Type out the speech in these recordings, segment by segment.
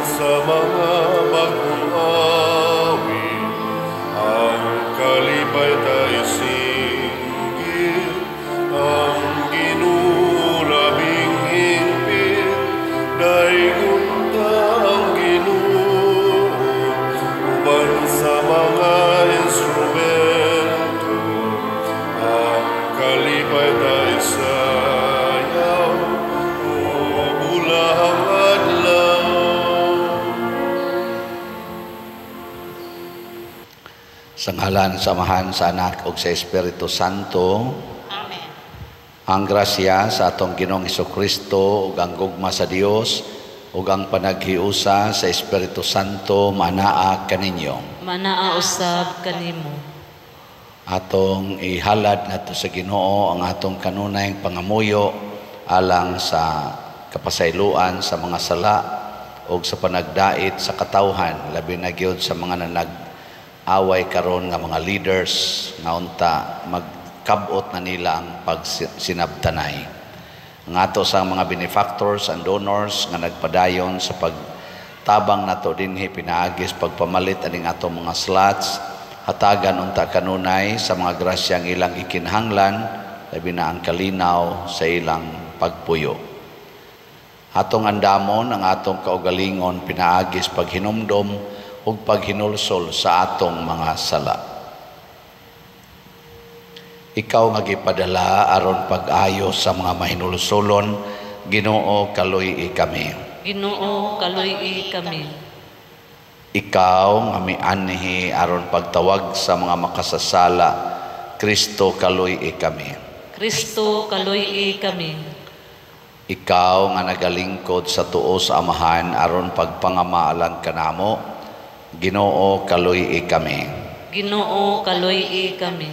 sa mga bagong awit, ang kalipay tayo singgit, ang ginulabing higpit, dahigon ta ang Ginoo, uban sa mga instrumento, ang kalipay tayo sayaw, o bulahang adlaw. Sa ngalan, samahan sa Anak ug sa Espiritu Santo. Amen. Ang grasya sa atong Ginoong Hesukristo ug ang gugma sa Dios ug ang panaghiusa sa Espiritu Santo manaa kaninyo. Manaa usab kanimo. Atong ihalad nato sa Ginoo ang atong kanunayng pangamuyo alang sa kapasayloan sa mga sala ug sa panagdait sa katawhan, labi na gyud sa mga away karon nga mga leaders nga unta magkabot na nila ang pagsinabtanay. Ang ato sa mga benefactors and donors nga nagpadayon sa pagtabang nato dinhi pinaagis pagpamalit aning ato mga slots, hatagan unta kanunay sa mga grasyang ilang ikinahanglan, labi na ang kalinaw sa ilang pagpuyo. Atong andamon ang atong kaugalingon pinaagis paghinumdom ug paghinulsol sa atong mga sala. Ikaw nga gipadala aron pag-ayo sa mga mahinulsolon, Ginoo kaluy kami. Ginoo kaluy kami. Ikaw nga mianhi aron pagtawag sa mga makasasala, Kristo kaluy kami. Kristo kaluy kami. Ikaw nga nagalingkod sa tuo sa Amahan aron pagpangamaalan kanamo, Ginoo kaluy kami. Ginoo kaluy kami.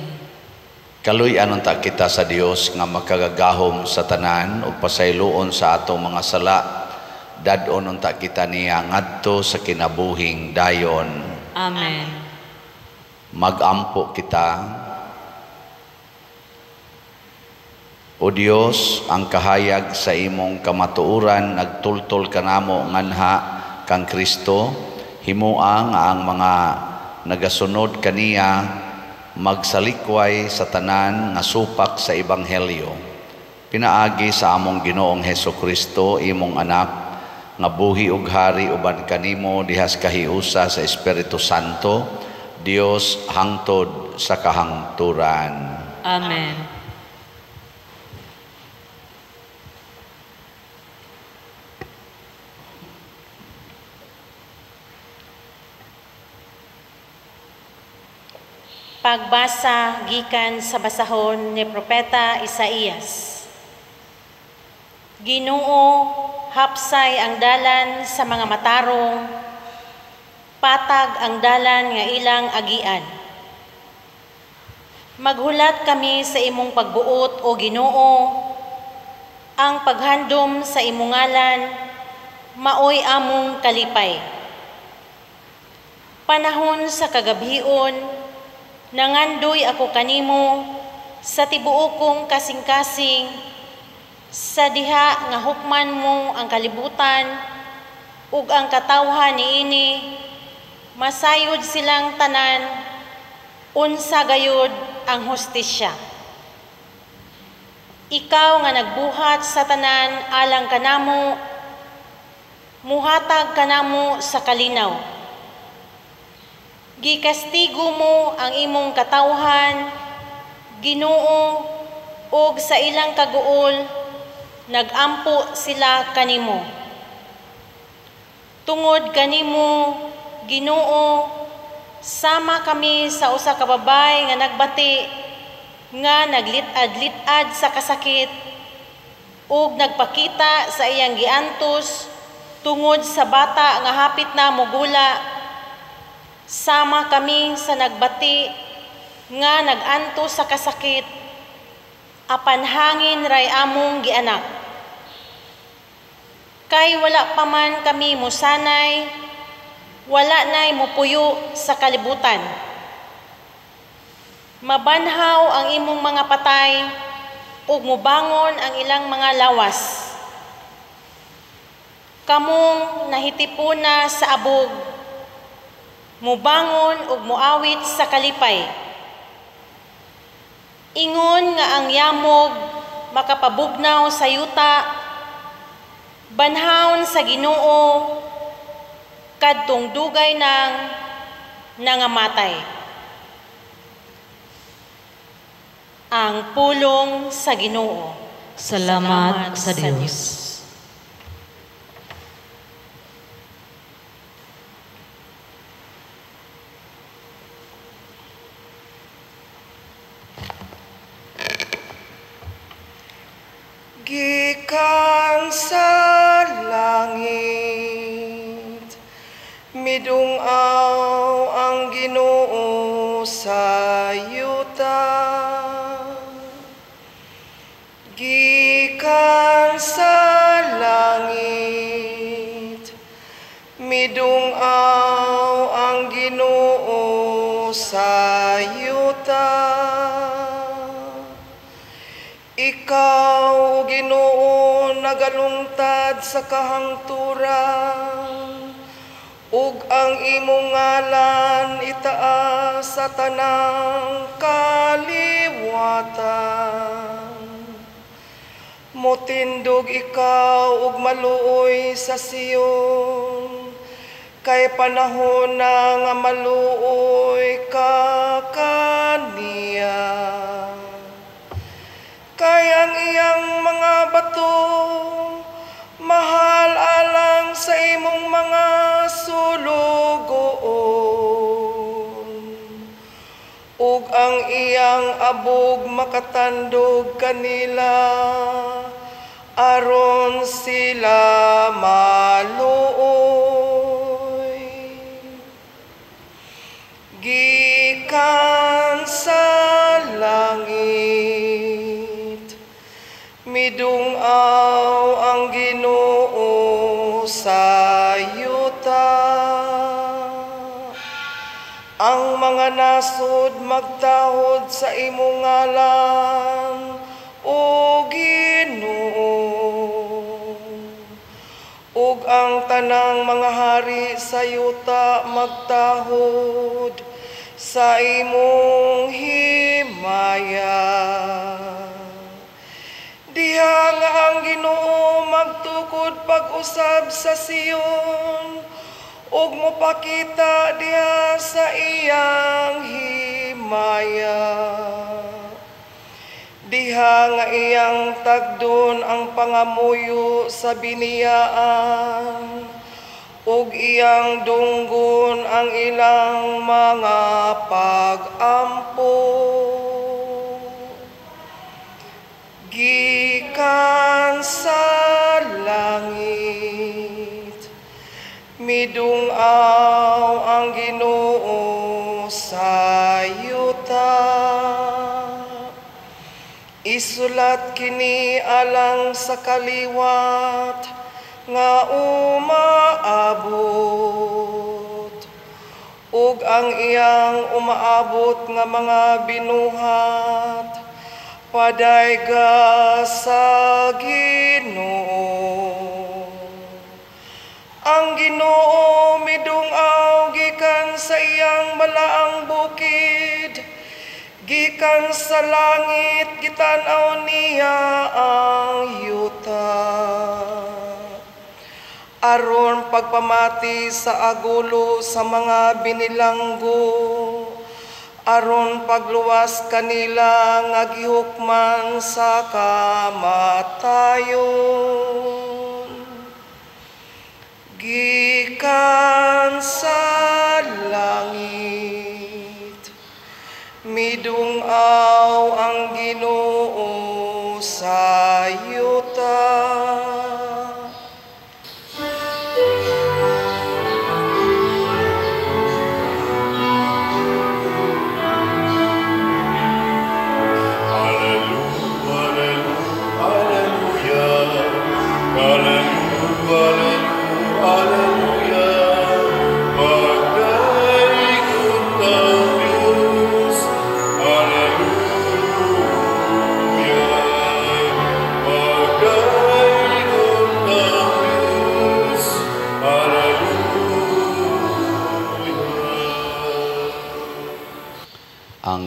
Kaluy anon ta kita sa Dios nga makagagahom sa tanan ug pasayloon sa atong mga sala, dadon unta kita niya ngadto sa kinabuhing dayon. Amen. Magampo kita. O Dios, ang kahayag sa imong kamatuoran nagtultol kanamo nganha kang Kristo, himuang ang mga nagasunod kaniya magsalikway sa tanan nga supak sa ebanghelyo. Pinaagi sa among Ginoong Hesukristo imong anak nga buhi ug hari uban kanimo dihas kahiusa sa Espiritu Santo, Dios hangtod sa kahangturan. Amen. Pagbasa gikan sa basahon ni Propeta Isaías. Ginoo, hapsay ang dalan sa mga matarong, patag ang dalan nga ilang agian. Maghulat kami sa imong pagbuot o Ginoo, ang paghandom sa imong ngalan, maoy among kalipay. Panahon sa kagabhion, nangandoy ako kanimo sa tibuokong kasing-kasing, sa diha nga hukman mo ang kalibutan ug ang katawhan niini, masayod silang tanan, unsa gayud ang hustisya. Ikaw nga nagbuhat sa tanan alang kanamo, muhatag kanamo sa kalinaw. Gikastigo mo ang imong katawhan, Ginoo, ug sa ilang kaguol, nagampo sila kanimo. Tungod kanimo, Ginoo, sama kami sa usa ka babay nga nagbati, nga naglitad-litad sa kasakit, ug nagpakita sa iyang giantos tungod sa bata nga hapit na mogula. Sama kami sa nagbati nga naganto sa kasakit, apan hangin ray among gianak. Kay wala pa man kami musanay, wala na'y mupuyo sa kalibutan. Mabanhaw ang imong mga patay, ug mubangon ang ilang mga lawas. kamong nahitipuna sa abog, mubangon ug muawit sa kalipay. Ingon nga ang yamog makapabugnaw sa yuta, banhawon sa Ginoo kadtong dugay ng nangamatay. Ang pulong sa Ginoo. Salamat sa Diyos. Gikan sa langit, midungaw ang Ginoo sa yuta. Gikan sa langit, midungaw ang Ginoo sa yuta. Ikaw, Ginoo, nagalungtad sa kahangturan, ug ang imong ngalan itaas sa tanang kaliwatan. Motindog ikaw ug maluoy sa Sion, kay panahon na nga maluoy ka kaniya. Kay ang iyang mga bato, mahal alang sa imong mga sulugoon. Ug ang iyang abog makatandog kanila, aron sila maluoy. Gikan sa langit, midungaw ang Ginoo sa yuta. Ang mga nasod magtahod sa imong ngalan, o Ginoo. Ug ang tanang mga hari sa yuta magtahod sa imong himaya. Diha nga ang Ginoo magtukod pag-usab sa Sion, ug mopakita diha sa iyang himaya. Diha nga iyang tagdon ang pangamuyo sa biniyaan, ug iyang dunggon ang ilang mga pag-ampo. Gikan sa langit, midungaw ang Ginoo sa yuta. Isulat kini alang sa kaliwat nga umaabot, ug ang iyang umaabot nga mga binuhat padayga sa Ginoo. Ang Ginoo midungaw gikan sa iyang balaang bukid, gikan sa langit gitan-aw niya ang yuta. Aron pagpamati sa agulo sa mga binilanggo, aron pagluwas kanila nga gihukman sa kamatayon. Gikan sa langit, midungaw ang Ginoo sa yuta. Hallelujah.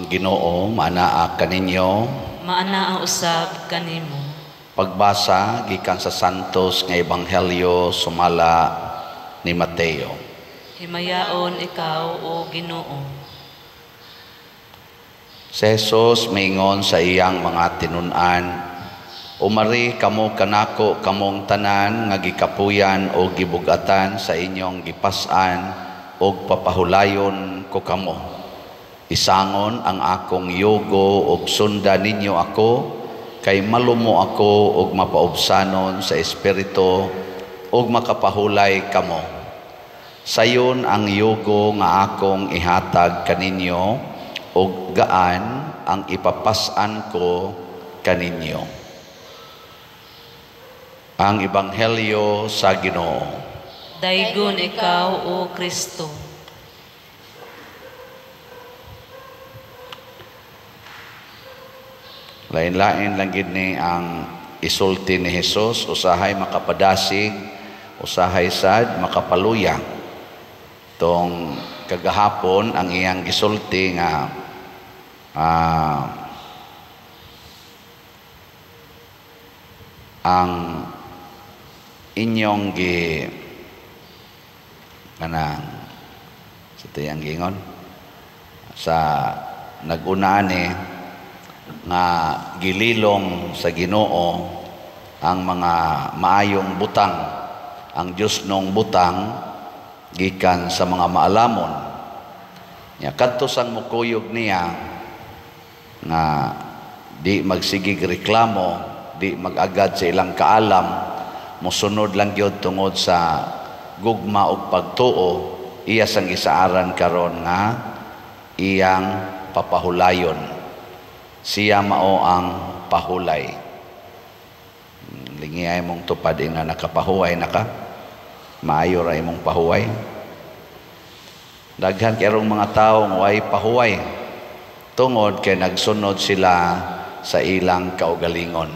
Ang Ginoo maanaa kaninyo. Maana ang usab kanimo. Pagbasa gikan sa Santos nga Ebanghelyo sumala ni Mateo. Himayaon ikaw o Ginoo. Si Jesus maingon sa iyang mga tinun-an, umari kamo kanako kamong tanan nga gikapuyan o gibugatan sa inyong gipas-an o papahulayon ko kamo. Isangon ang akong yugo og sundan ninyo ako, kay malumo ako og mapaubsanon sa espiritu og makapahulay kamo. Sayon ang yugo nga akong ihatag kaninyo ug gaan ang ipapas-an ko kaninyo. Ang Ebanghelyo sa Ginoo. Daygon ikaw o Kristo. Lain-lain lang gid ni ang isulti ni Jesus, usahay makapadasig, usahay sad makapaluya. Tong kagahapon ang iyang gisulti nga ang inyong kanang sa tiyang gingon sa nag-unaan nga gililong sa Ginoo ang mga maayong butang, ang Dios nung butang gikan sa mga maalamon. Ya kadto sang mukuyog niya nga di magsigig reklamo, di magagad sa ilang kaalam, mosunod lang gyud tungod sa gugma ug pagtuo, iya sang isaaran karon nga iyang papahulayon. Siya mao ang pahulay. Lingi ay mong tupad na nakapahuway na ka. Maayo ra imong pahuway. Daghan karong mga tawo nga way pahuway tungod kay nagsunod sila sa ilang kaugalingon.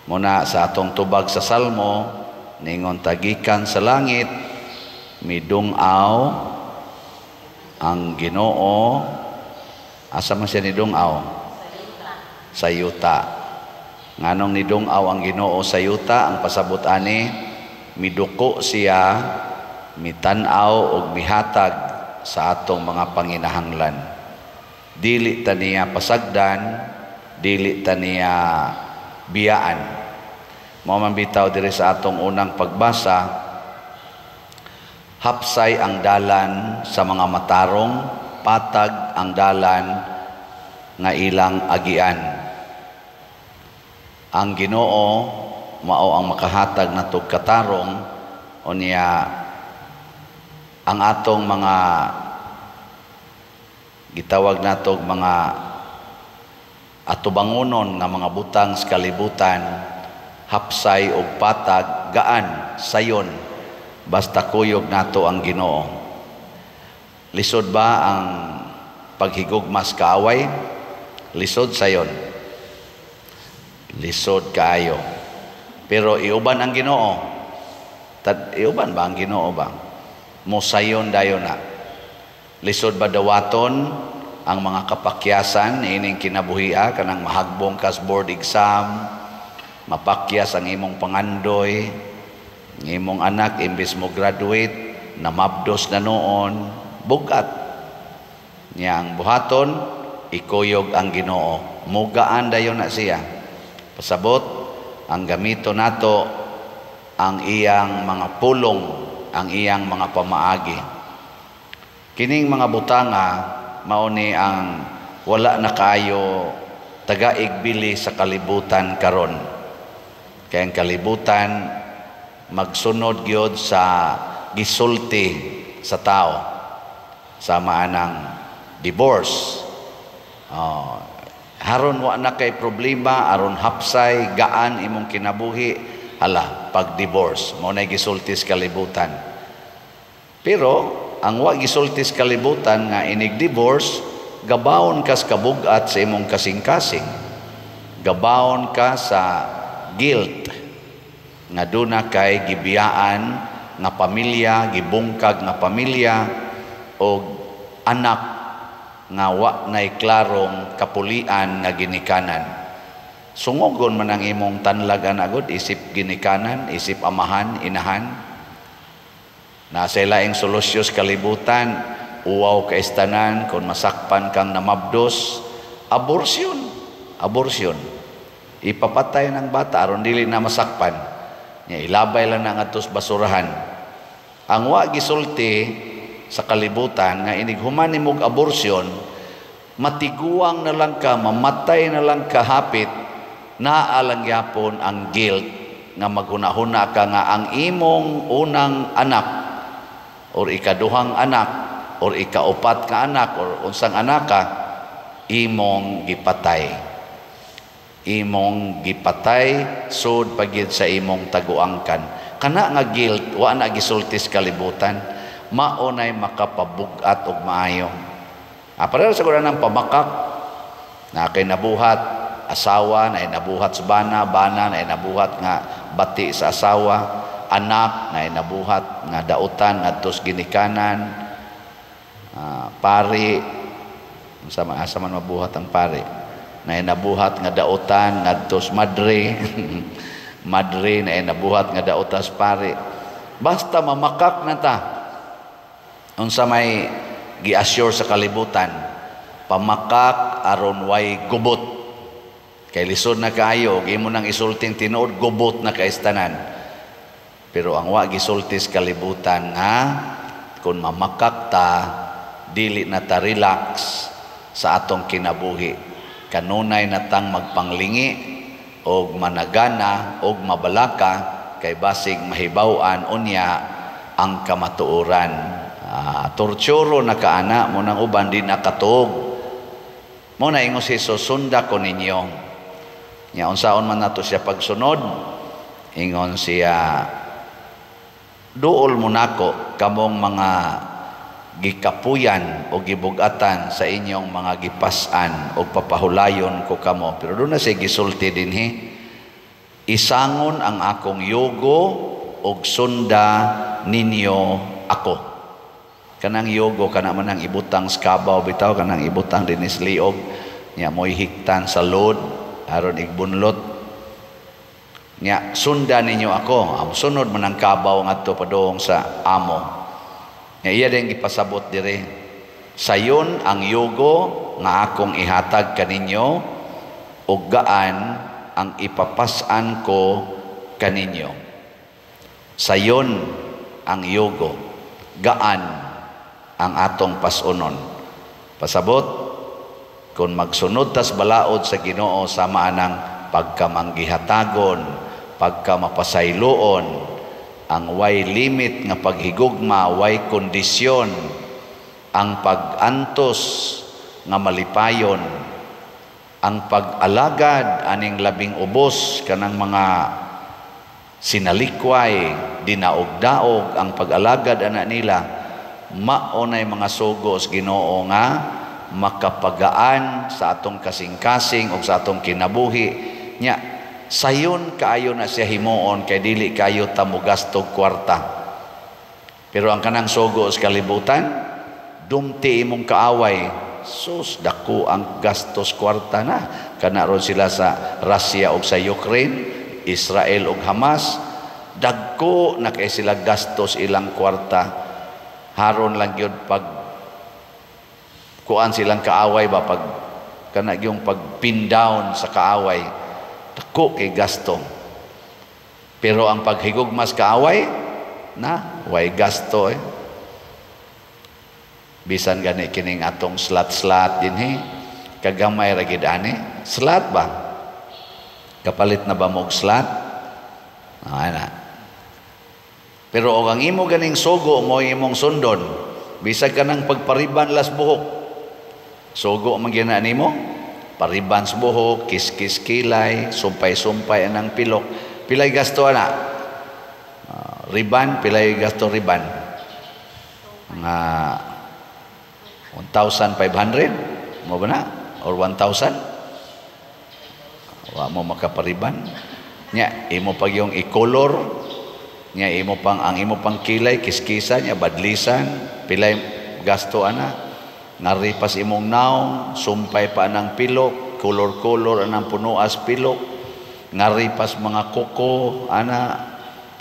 Muna sa atong tubag sa Salmo, ningon tagikan sa langit, midungaw ang Ginoo. Asa man siya nidungaw? Sa yuta. Nganong nidungaw ang Ginoo sa yuta, ang pasabot ani, miduko siya, mitanaw og mihatag sa atong mga panginahanglan. Dili ta niya pasagdan, dili ta niya biyaan. Mao man bitaw diri sa atong unang pagbasa, hapsay ang dalan sa mga matarong, patag ang dalan nga ilang agian. Ang Ginoo mao ang makahatag natog katarong, unya ang atong mga gitawag natog mga atubangonon nga mga butang sa kalibutan, hapsay og patag, gaan sayon basta kuyog nato ang Ginoo. Lisod ba ang paghigugmas kaaway? Lisod sayon. Lisod kaayo. Pero iuban ang Ginoo. Iuban ba ang Ginoo ba? Mosayon dayon na. Lisod ba dawaton ang mga kapakyasan ining kinabuhia kanang mahagbong kas board exam, mapakyas ang imong pangandoy, ang imong anak imbis mo graduate, namabdos na noon, bugat. Nya ang buhaton, ikuyog ang Ginoo. Mugaan dayon na siya. Pasabot, ang gamito nato ang iyang mga pulong, ang iyang mga pamaagi. Kining mga butanga mao ni ang wala na kayo taga-igbili sa kalibutan karon. Kaya ang kalibutan magsunod gyud sa gisulti sa tao. Sama anang divorce. Haron wa na kay problema, aron hapsay, gaan imong kinabuhi, hala, pag-divorce. Mao na gisulti sa kalibutan. Pero ang wa gisulti sa kalibutan nga inig-divorce, gabaon ka sa kabugat sa imong kasing-kasing. Gabaon ka sa guilt nga duna kay gibiyaan nga pamilya, gibungkag nga pamilya o anak nga wa nay klarong kapulian nga ginikanan. Sungogon man ang imong tanlagan agod, isip ginikanan, isip amahan, inahan. Nasa laing solusyos kalibutan, uwaw kaistanan, kung masakpan kang namabdos, abortion. Abortion. Ipapatay ng bata, aron dili na masakpan. Ilabay lang na nga tos basurahan. Ang wa gisulti sa kalibutan, nga inighuman nimog abortion, matiguang na lang ka, mamatay na lang ka hapit, naalang yapon ang guilt, nga maghunahuna ka nga ang imong unang anak, or ikaduhang anak, or ikaupat ka anak, or unsang anak ka, imong gipatay. Imong gipatay sud pagid sa imong taguangkan. Kana nga guilt wa na gisultis kalibutan, maunay makapabugat og maayo. Pareho sa ng pamakak na kay nabuhat asawa, na nabuhat sa bana na nabuhat nga bati sa asawa, anak na nabuhat nga dautan ngadto sa ginikanan, pari asa man mabuhat ang pari, na nabuhat nga dautan ngadto sa madre madre na nabuhat nga dautan sa pari. Basta mamakak na ta unsa may gi-assure sa kalibutan, pamakak aron way gubot. Kay lisod na kaayo, imo nang isulting tinuod, gubot na kaistanan. Pero ang wa gisultis kalibutan nga kung mamakak ta, dili na ta relax sa atong kinabuhi. Kanunay na tang magpanglingi og managana og mabalaka, kay basig mahibaw-an unya ang kamatuoran. Torturo na kaana mo nang uban din nakatuog. Mo na ingos Hesus, sunda ko ninyo. Nya unsaon man nato siya pagsunod, ingon siya, duol mo nako kamong mga gikapuyan o gibugatan sa inyong mga gipasan o papahulayon ko kamo. Pero doon na siya gisulti dinhi, isangon ang akong yugo og sunda ninyo ako. Kanang yogo, kanang manang ibutang skabaw bitaw, kanang ibutang dinis liog, nya mo'y hiktan sa load, aron igbunlot. Nya, sunda ninyo ako, ang sunod manang kabaw ngadto padong sa amo. Nya, iya din ipasabot dire, sayon ang yogo nga akong ihatag kaninyo, ug gaan ang ipapasan ko kaninyo. Sayon ang yogo, gaan ang atong pasunon. Pasabot, kung magsunod tas balaod sa Ginoo, sama anang pagkamanggihatagon, pagkamapasayloon, ang way limit nga paghigugma, way kondisyon, ang pagantos nga malipayon, ang pag-alagad aning labing ubos kanang mga sinalikway, dinaog-daog, ang pag-alagad ana nila, maunay mga sugos Ginoo nga makapagaan sa atong kasing-kasing o sa atong kinabuhi. Nya, sayon kaayo na siya himuon, kay dili kayo tamugastog kwarta. Pero ang kanang sugos kalibutan, dumti imong kaaway, sus dako ang gastos kwarta na. Kana ron sila sa Russia o sa Ukraine, Israel o Hamas, dagko na kay sila gastos ilang kwarta. Haron lang yun pag kuan silang kaaway ba, pag kana yung pag pin down sa kaaway, dako kay gasto. Pero ang paghigugmas kaaway na way gasto bisan gani kining atong slat dinhi, kagamay ra gid ani slat ba, kapalit na ba mog slat ana. Pero og ang imo ganing sugo mo imong sundon, bisag ka nang pagpariban las buhok, sugo man gyud nimo, pariban sa buhok, kiskis kilay, sumpay-sumpay anang pilok, pilay gasto ana? Riban, pilay gasto riban? Nga 1,500 mo ba na? Or 1,000? Wa mo makapariban. Nya imo pag yung i-color, nya ang imo pang kilay, kiskisan, nya badlisan, pilay gasto ana. Ngaripas imong naong, sumpay pa anang pilok, kolor-kolor anang punuas pilok, ngaripas mga koko,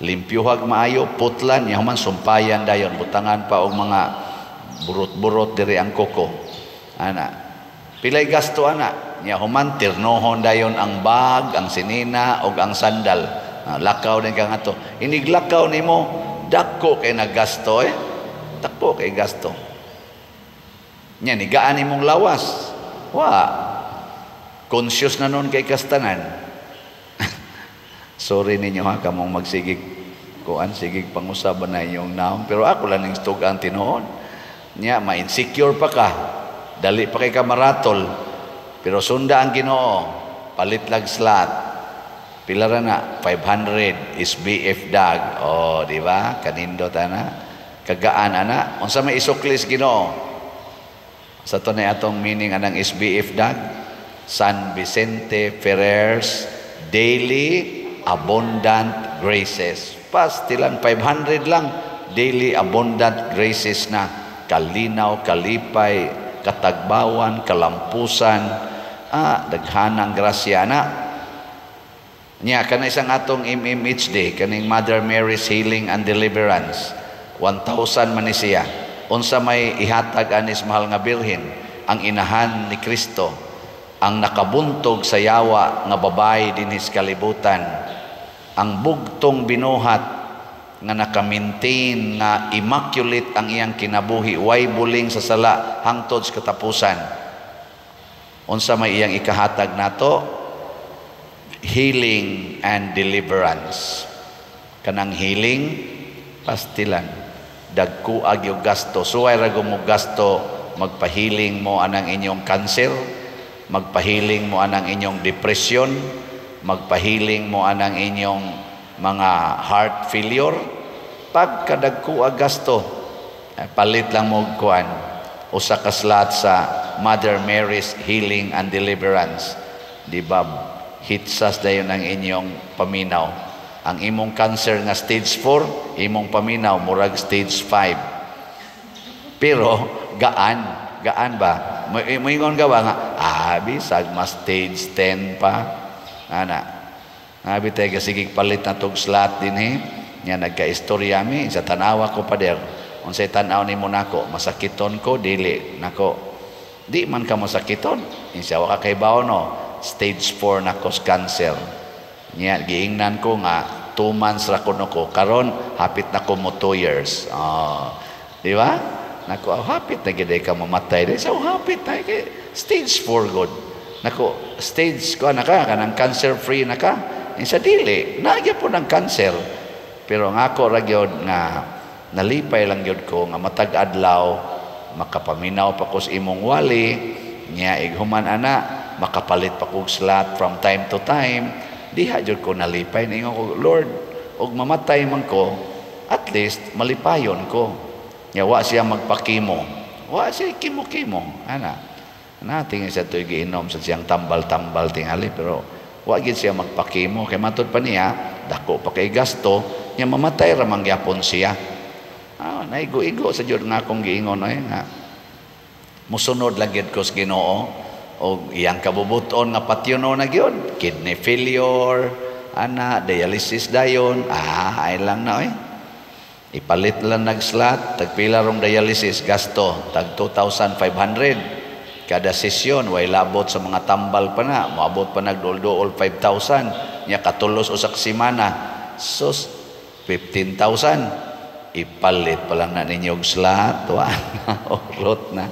limpyuhag maayo, putlan, yaman sumpayan dayon, butangan pa og mga burot-burot diri ang koko. Pilay gasto nya human tirnohon dayon ang bag, ang sinina og ang sandal. Lakaw din ka nga to. Iniglakaw nimo, dako kay naggasto Dako kay gasto. Nya nigaan imong lawas. Conscious na nun kay kastanan. Sorry ninyo kamong magsigig sigig pangusaban na inyong naong. Pero ako lang ning tugang tinuod. Nya ma-insecure pa ka. Dali pa kay ka maratol. Pero sunda ang Ginoo. Palit lag slot. Pila ra na 500 is BF dag. Di ba? Kanindot kagaan unsa may isuklis Ginoo? Sa to na atong meaning anang SBF dag, San Vicente Ferrer's Daily Abundant Graces. Pastilan 500 lang, Daily Abundant Graces na. Kalinaw, kalipay, katagbawan, kalampusan, daghanang grasya na. Nya kana isang atong MMHD, kaning Mother Mary's Healing and Deliverance, 1,000 man ni siya. Unsa may ihatag anis mahal nga birhen, ang inahan ni Kristo, ang nakabuntog sa yawa nga babae dinhis kalibutan, ang bugtong binuhat nga naka-maintain nga immaculate ang iyang kinabuhi, way buling sa sala hangtod sa katapusan. Unsa may iyang ikahatag nato? Healing and deliverance. Kanang healing, pastilan. Dagkuag yung gasto. Suway rago mo gasto, magpahiling mo anang inyong cancer, magpahiling mo anang inyong depression, magpahiling mo anang inyong mga heart failure. Pagkadagkuag gasto, palit lang mo kuan. Usa ka slot sa Mother Mary's Healing and Deliverance. Di ba? Hitsas dayon ang inyong paminaw. Ang imong cancer nga stage 4, imong paminaw murag stage 5. Pero gaan ba? Moingon ka ba nga, bisag mas stage 10 pa. Abi tayo sige palit na tog slot din nya nagka-istorya mi sa tanawa ko pader. Unsay tan-aw nimo nako, masakiton ko dili nako. Di man ka masakiton. Insa wa ka kay bawo no. Stage 4 na ko cancer. Nya giingnan ko nga 2 months ra kuno ko. Karon hapit na ko mo 2 years. Di ba? Nako hapit na gid ka mamatay. So hapit na kay stage 4 god. Nako stage ko na ka kanang cancer free na ka. Sa dili nagya po ng cancer. Pero nga ako ra gyud nga nalipay lang gyud ko nga matag adlaw makapaminaw pa ko sa imong wali. Nya ighuman makapalit pa kong slot from time to time. Diha jud ko nalipay. Ningon ko, Lord, og mamatay man ko, at least malipayon ko. Wa siya magpakimo. Wa siya kimo-kimo. Tingin siya ito'y giinom sa siyang tambal-tambal tingali. Pero wa gid siya magpakimo. Kaya matod pa niya, dako pa kay gasto, niya mamatay ramang yapon siya. Naigo-igo sa jud nga akong giingon. Musunod lang gid ko sa Ginoo. O iyang kabubuton nga patyono na gyud, kidney failure, dialysis dayon, ay lang na ipalit lang nag-slot, tagpila rong dialysis, gasto, tag 2,500 kada sesyon, way labot sa mga tambal pa na, maabot pa nagdool-dool 5,000, niya katulos usak simana, sus, 15,000, ipalit pa lang na ninyong slot, urot na,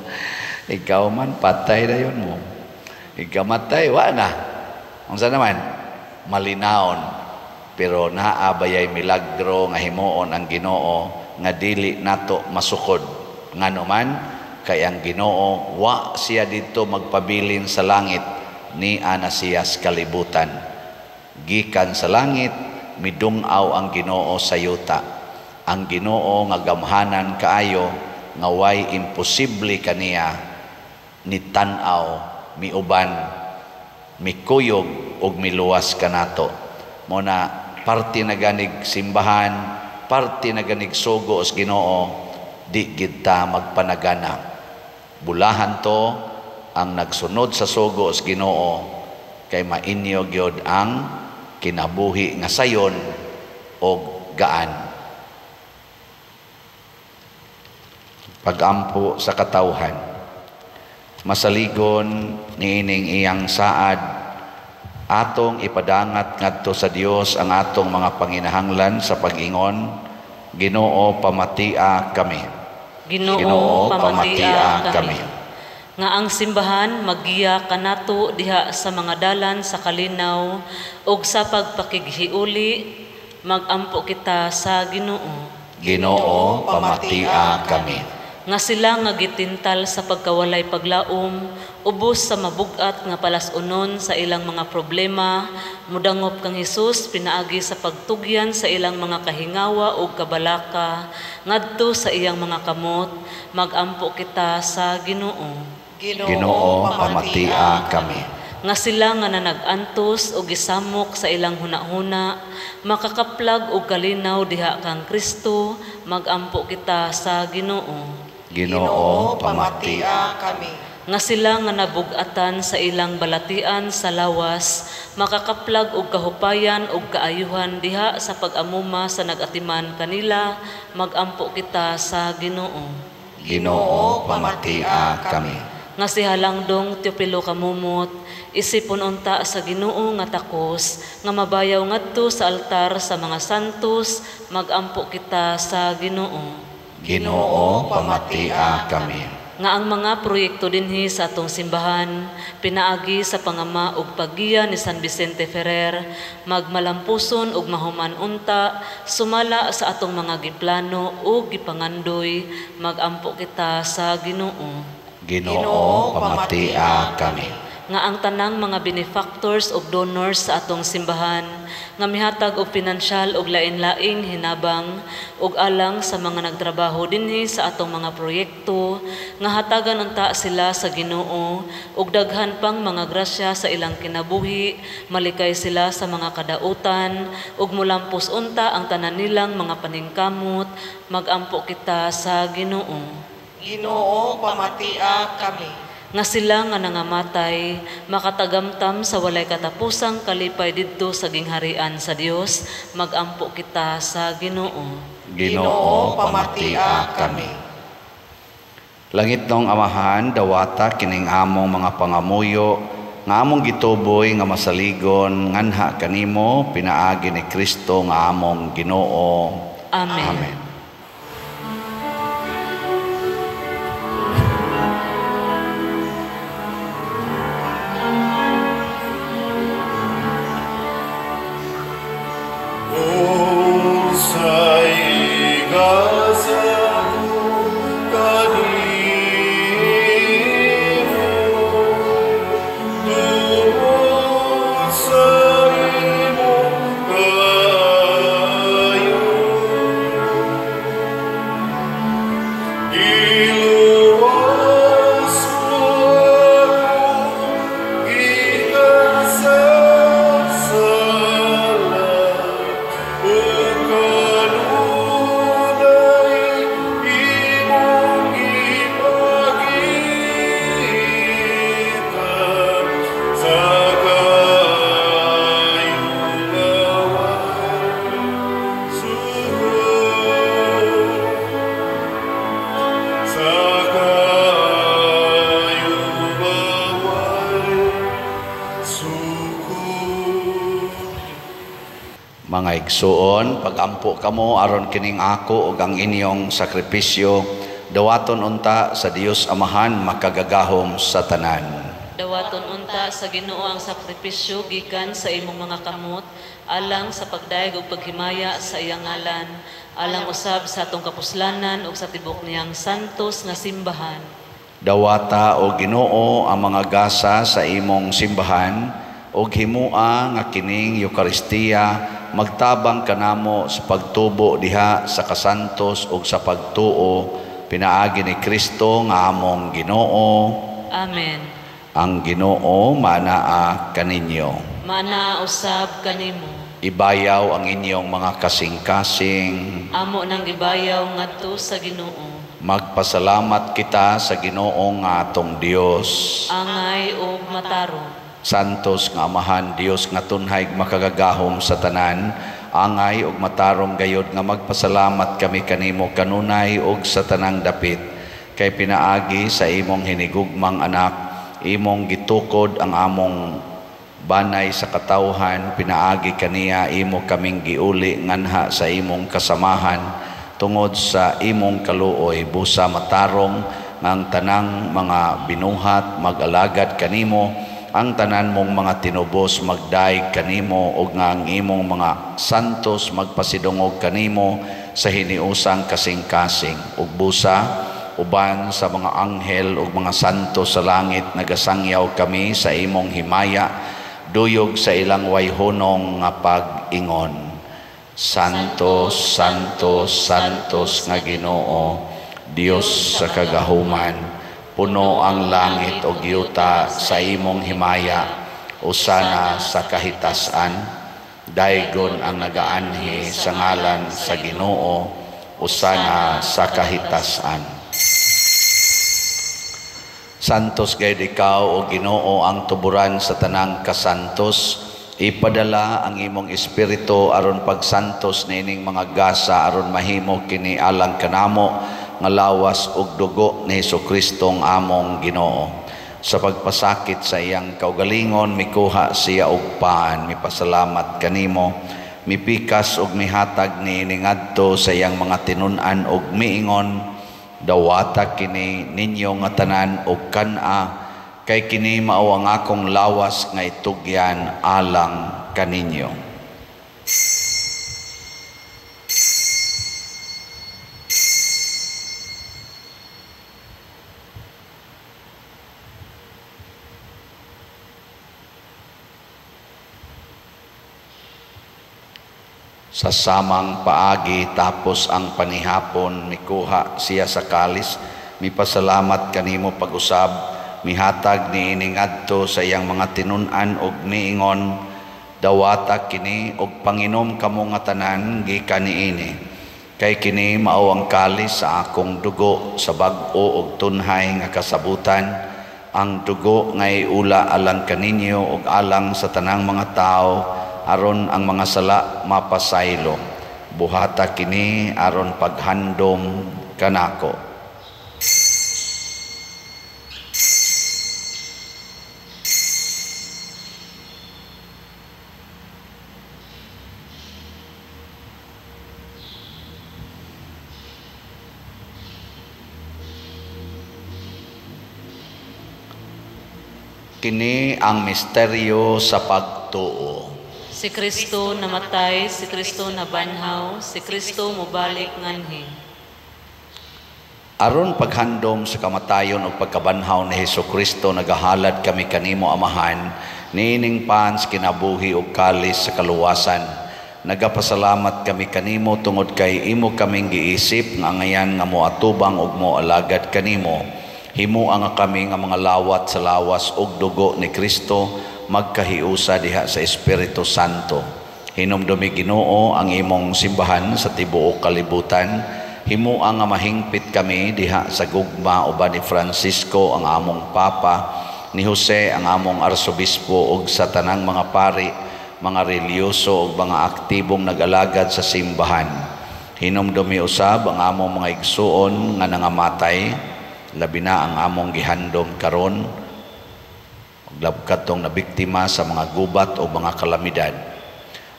ikaw man, patay na yun mo. Ikamatay, na. Unsa naman? Malinaon. Pero naabayay milagro nga himuon ang Ginoo nga dili nato masukod. Ngano man, kay ang Ginoo, wa siya dito magpabilin sa langit, ni ana siya sa kalibutan. Gikan sa langit, midungaw ang Ginoo sa yuta. Ang Ginoo nga gamhanan kaayo, nga way imposible kaniya, ni tan-aw, miuban, mikuyog og miluwas kanato. Muna parte na ganig simbahan, parte na ganig sugo os Ginoo, di gid ta magpanagana. Bulahan to ang nagsunod sa sugo sa Ginoo kay mainyo gyud ang kinabuhi nga sayon o gaan. Pagampo sa katawhan. Masaligon niining iyang saad atong ipadangat ngadto sa Dios ang atong mga panginahanglan sa pag-ingon, Ginoo pamatia kami. Ginoo pamatia kami. Nga ang simbahan maggiya kanato diha sa mga dalan sa kalinaw ug sa pagpakighiuli magampo kita sa Ginoo. Ginoo pamatia kami. Nga sila nga gitintal sa pagkawalay paglaom, ubos sa mabugat nga palasunon sa ilang mga problema, mudangop kang Hesus pinaagi sa pagtugyan sa ilang mga kahingawa ug kabalaka, ngadto sa iyang mga kamot, magampo kita sa Ginoo. Ginoo pamatia kami. Nga sila nga nanag-antos o gisamok sa ilang hunahuna, makakaplag og kalinaw diha kang Kristo, magampo kita sa Ginoo. Ginoo pamatia kami. Nga sila nga nabugatan sa ilang balatian sa lawas, makakaplag og kahupayan ug kaayuhan diha sa pag-amuma sa nagatiman kanila, magampo kita sa Ginoo. Ginoo pamatia kami. Nga si Halangdong Teopilo Kamumot, isipon unta sa Ginoo nga takos, nga mabayaw ngadto sa altar sa mga santos, magampo kita sa Ginoo. Ginoo pamatia kami. Nga ang mga proyekto dinhi sa atong simbahan, pinaagi sa pangama ug paggiya ni San Vicente Ferrer, magmalampuson ug mahuman unta, sumala sa atong mga giplano ug gipangandoy, magampo kita sa Ginoo. Ginoo pamatia kami. Nga ang tanang mga benefactors ug donors sa atong simbahan nga mihatag og pinansyal ug lain-laing hinabang ug alang sa mga nagtrabaho dinhi sa atong mga proyekto nga hatagan unta sila sa Ginoo ug daghan pang mga grasya sa ilang kinabuhi, malikay sila sa mga kadautan ug mulampos unta ang tanan nilang mga paningkamot, magampo kita sa Ginoo. Ginoo pamatia kami. Nga sila nga nangamatay, makatagamtam sa walay katapusang kalipay didto sa gingharian sa Dios, magampo kita sa Ginoo. Ginoo pamatia kami. Langit nong Amahan, dawata kining among mga pangamuyo, nga among gituboy nga masaligon, nganha kanimo, pinaagi ni Kristo nga among Ginoo. Amen. Amen. Mga igsuon, pagampo kamo aron kining ako ug ang inyong sakripisyo, dawaton unta sa Dios Amahan makagagahom sa tanan. Dawaton unta sa Ginoo ang sakripisyo gikan sa imong mga kamot, alang sa pagdaig ug paghimaya sa iyang ngalan, alang usab sa atong kapuslanan ug sa tibok niyang santos nga simbahan. Dawata o Ginoo ang mga gasa sa imong simbahan ug himua nga kining Eukaristiya magtabang kanamo sa pagtubo diha sa kasantos ug sa pagtuo pinaagi ni Kristo nga among Ginoo. Amen. Ang Ginoo manaa kaninyo. Manaa usab kanimo. Ibayaw ang inyong mga kasing-kasing. Amo nang gibayaw ngadto sa Ginoo. Magpasalamat kita sa Ginoo nga atong Dios. Angay ug matarong. Santos nga Amahan Dios nga tunhay makagagahom sa tanan, angay ug matarong gayod nga magpasalamat kami kanimo kanunay ug sa tanang dapit kay pinaagi sa imong hinigugmang anak, imong gitukod ang among banay sa katawhan, pinaagi kaniya imo kaming giuli nganha sa imong kasamahan tungod sa imong kaluoy, busa matarong ngang tanang mga binuhat mag-alagad kanimo, ang tanan mong mga tinubos magdaig kanimo, ug nga ang imong mga santos magpasidungog kanimo sa hiniusang kasing-kasing, ug busa uban sa mga anghel ug mga santos sa langit nagasangyaw kami sa imong himaya, duyog sa ilang wayhonong nga pag-ingon. Santos, Santos, Santos nga Ginoo, Dios sa kagahuman, puno ang langit o yuta sa imong himaya, usana sa kahitasan, daygon ang nagaanhi sa ngalan sa Ginoo, usana sa kahitasan. Santos gayud ikaw o Ginoo ang tuburan sa tanang kasantos, ipadala ang imong espiritu aron pagsantos niining mga gasa aron mahimo kini alang kanamo nga lawas ug dugo ni Hesukristo ang among Ginoo. Sa pagpasakit sa iyang kaugalingon mikuha siya og paan, mipasalamat kanimo, mipikas ug mihatag niining adto sa iyang mga tinun-an ug miingon, dawata kini ninyo nga tanan ug kana, kay kini mao ang akong lawas nga itugyan alang kaninyo. Sa samang paagi tapos ang panihapon mikuha siya sa kalis, mipasalamat kanimo pag-usab, mihatag niining adto sa iyang mga tinun-an ug miingon, dawata kini ug panginom kamo nga tanan gikan niini, kay kini mao ang kalis sa akong dugo sa bag-o ug tunhay nga kasabutan, ang dugo nga iula alang kaninyo ug alang sa tanang mga tao aron ang mga sala mapasaylo. Buhata kini aron paghandom kanako. Kini ang misteryo sa pagtuo. Si Kristo namatay, si Kristo nabanhaw, si Kristo mubalik nganhi. Aron paghandom sa kamatayon o pagkabanhaw ni Hesukristo, nagahalad kami kanimo Amahan, niining pans kinabuhi o kalis sa kaluwasan. Nagapasalamat kami kanimo tungod kay imo kaming giisip nga ngayan nga moatubang ug moalagad kanimo. Himo ang kami nga mga lawat sa lawas ug dugo ni Kristo magkahiusa diha sa Espiritu Santo. Hinumdumi Ginoo ang imong simbahan sa tibuok kalibutan. Himo ang mahingpit kami diha sa gugma uban ni Francisco ang among Papa, ni Jose ang among Arsobispo ug sa tanang mga pari, mga reliyoso ug mga aktibong nag-alagad sa simbahan. Hinumdumi usab ang among mga igsuon nga nangamatay, labi na ang among gihandom karon, labkatong na biktima sa mga gubat o mga kalamidad.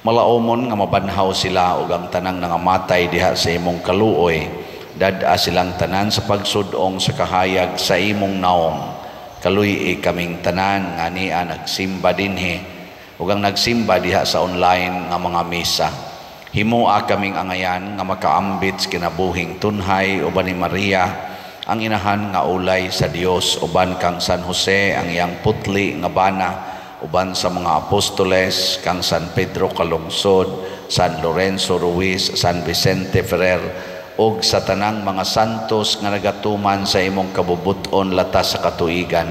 Malaumon nga mabanhaw sila ug ang tanang nangamatay diha sa imong kaluoy, dad-a silang tanan sa pagsudong sa kahayag sa imong naong. Kaluy kaming tanan nga niya nagsimba dinhi ug ang nagsimba diha sa online nga mga misa. Himoa kaming angayan nga makaambit sa kinabuhing tunhay uban ni Maria, ang inahan nga ulay sa Dios, uban kang San Jose ang iyang putli nga bana, uban sa mga apostoles kang San Pedro Calungsod, San Lorenzo Ruiz, San Vicente Ferrer, ug sa tanang mga santos nga nagatuman sa imong kabubuton latas sa katuigan.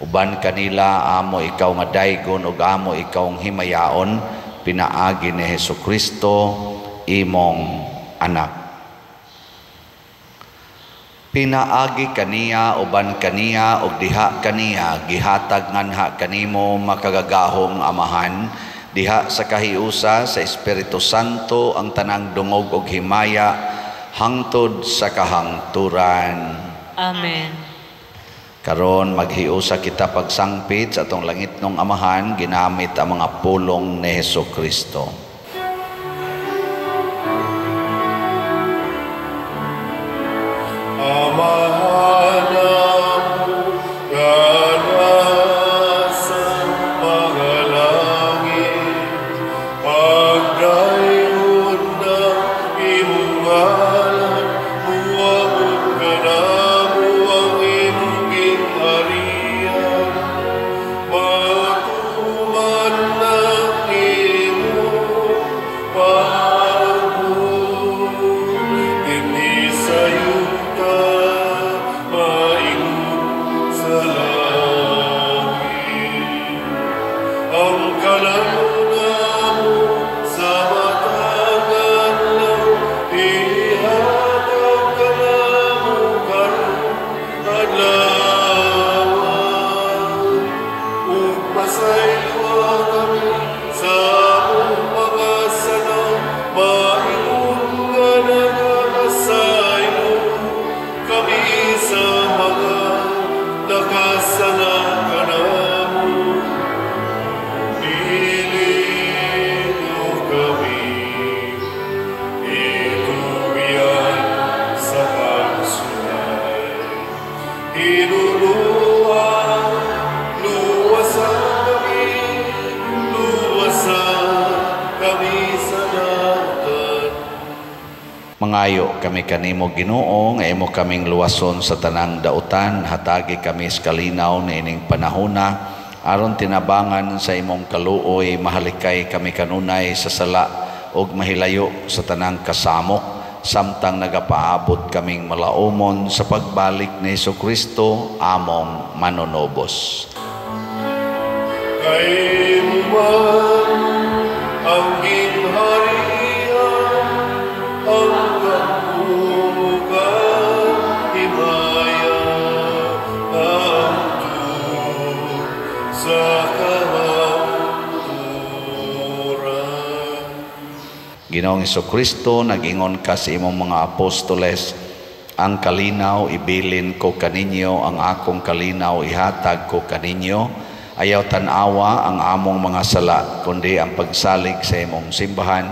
Uban kanila amo ikaw nga daygon ug amo ikaw himayaon, pinaagi ni Hesukristo imong anak. Pinaagi kaniya uban kaniya og diha kaniya gihatag nganha kanimo makagagahong amahan, diha sa kahiusa sa Espiritu Santo ang tanang dungog og himaya hangtod sa kahangturan. Amen. Karon maghiusa kita pagsangpit sa atong langitnong amahan ginamit ang mga pulong ni Hesukristo. Mangayo kami kanimo Ginoo nga imo kaming luwason sa tanang dautan, hatagi kami sa kalinaw na ining panahona aron tinabangan sa imong kaluoy, mahalikay kami kanunay sa sala ug mahilayo sa tanang kasamok, samtang nagapaabot kaming malaumon sa pagbalik ni Hesukristo among manunobos. Kay man ang ginharian, ang kabugan, himaya, hangtod sa kahangturan. Ginoong Hesukristo, nag-ingon ka sa imong mga apostoles, ang kalinaw ibilin ko kaninyo, ang akong kalinaw ihatag ko kaninyo. Ayaw tanawa ang among mga sala, kundi ang pagsalig sa imong simbahan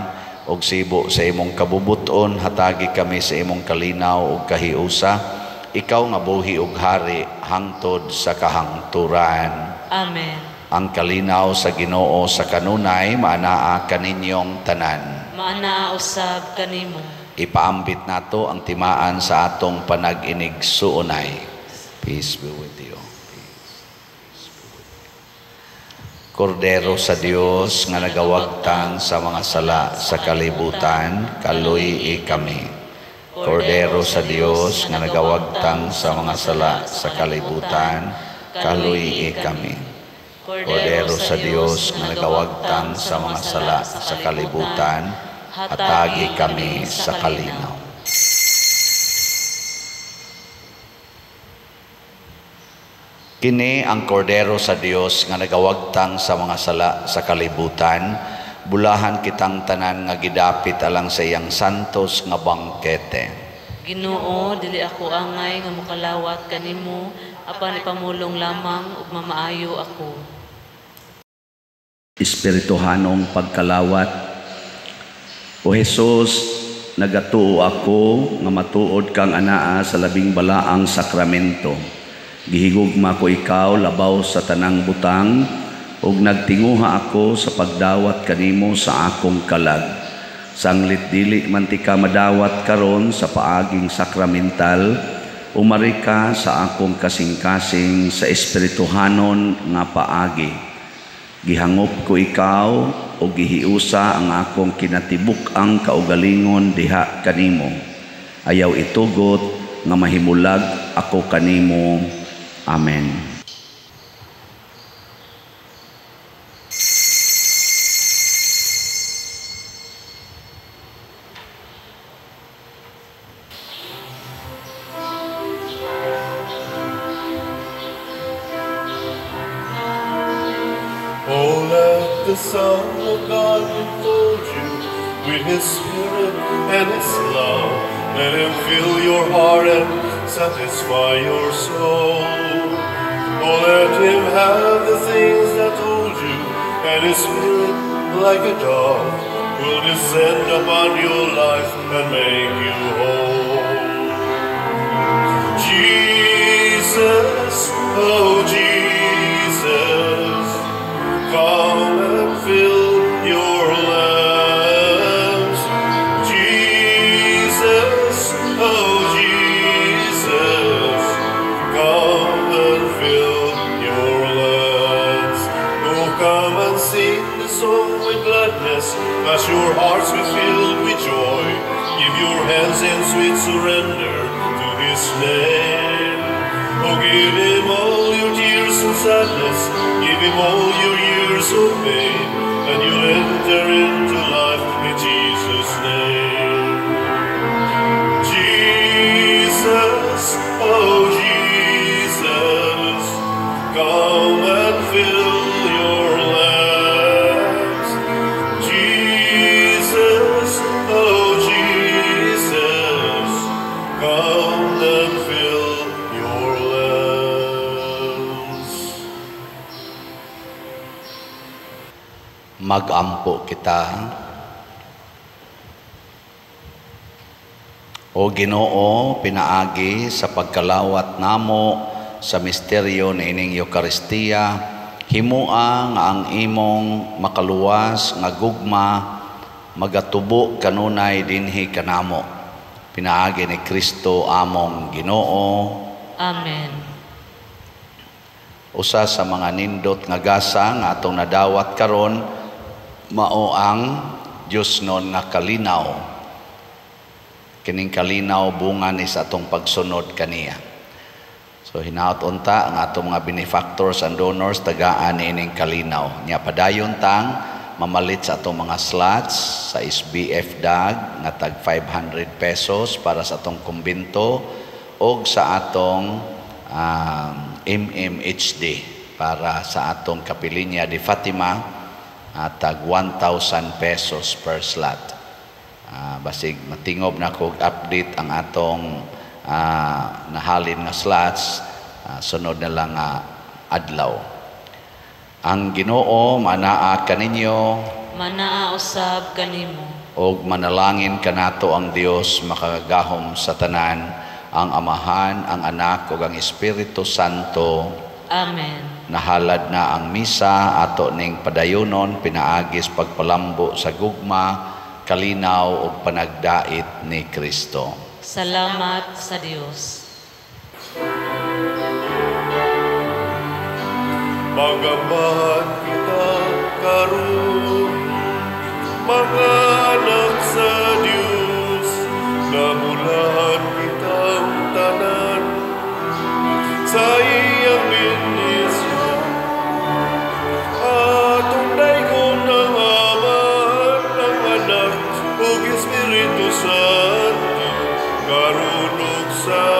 og sibo sa imong kabubuton, hatagi kami sa imong kalinaw ug kahiusa. Ikaw nga buhi ug hari hangtod sa kahangturan. Amen. Ang kalinaw sa Ginoo sa kanunay maanaa kaninyong tanan. Maanaa usab kanimo. Ipaambit nato ang timaan sa atong panag-inig suunay. Peace be with you. Kordero sa Dios nga nagawagtang sa mga sala sa kalibutan, kaluy kami. Kordero sa Dios nga nagawagtang sa mga sala sa kalibutan, kaluy kami. Kordero sa Dios nga nagawagtang sa mga sala sa kalibutan, hatagi kami sa kalinaw. Kini ang kordero sa Dios nga nagawagtang sa mga sala sa kalibutan, bulahan kitang tanan nga gidapit alang sa iyang santos nga bangkete. Ginoo, dili ako angay nga mokalawat kanimo, apan ipamulong lamang ug mamaayo ako. Espirituhanong pagkalawat, O Jesus, nagatuo ako nga matuod kang anaa sa labing balaang sakramento. Gihigugma ko ikaw labaw sa tanang butang ug nagtinguha ako sa pagdawat kanimo sa akong kalag. Sanglit dili man ti ka madawat karon sa paaging sakramental, umari ka sa akong kasing-kasing sa espirituhanon nga paagi. Gihangop ko ikaw o gihiusa ang akong kinatibuk-ang kaugalingon diha kanimo. Ayaw itugot nga mahimulag ako kanimo. Amen. the Son of God enfold you with His Spirit and His love. Let Him fill your heart and satisfy your soul. Oh, let Him have the things that hold you, and His Spirit, like a dove, will descend upon your life and make you whole. Jesus, oh Jesus, come and fill your lamps. Jesus, oh Jesus, come and fill your lamps. Oh, come and sing the song with gladness, as your hearts be filled with joy. Give your hands in sweet surrender to His name. Oh, give Him all your tears and sadness, give Him all your years of pain, and you'll enter into life in Jesus' name. Jesus, oh Jesus, come and fill your lamps. Jesus, oh Jesus, come and fill your lamps. Mag-ampo kita. O Ginoo, pinaagi sa pagkalawat namo sa misteryo ni ining Eucharistia, himua nga ang imong makaluwas nga gugma magatubo kanunay dinhi kanamo. Pinaagi ni Kristo among Ginoo. Amen. Usa sa mga nindot nga gasa nga atong nadawat karon mao ang Dios non nga kalinaw. Kining kalinaw bunga ni sa atong pagsunod kaniya. So hinaot unta ang atong mga benefactors and donors tagaan ining kalinaw. Nya padayon tang mamalit sa atong mga slots sa SBF DAG nga tag 500 pesos para sa atong kumbento o sa atong MMHD para sa atong Kapilinya de Fatima tag 1,000 pesos per slot. Basig matingob na kog update ang atong nahalin nga slots sunod na lang adlaw. Ang Ginoo manaa kaninyo, Manaa usab kanimo. og manalangin kanato ang Dios makagahom sa tanan, ang Amahan, ang Anak ug ang Espiritu Santo. Amen. Nahalad na ang misa ato ning padayonon pinaagis pagpalambo sa gugma, kalinaw ug panagdait ni Kristo. Salamat sa Dios. Magambahan kita karon, mga anak sa Diyos, namulahan kitang tanan sa iyang benisyon. Atong dayon ng Ama, ng Anak, ug Espiritu Santo, karon ug sa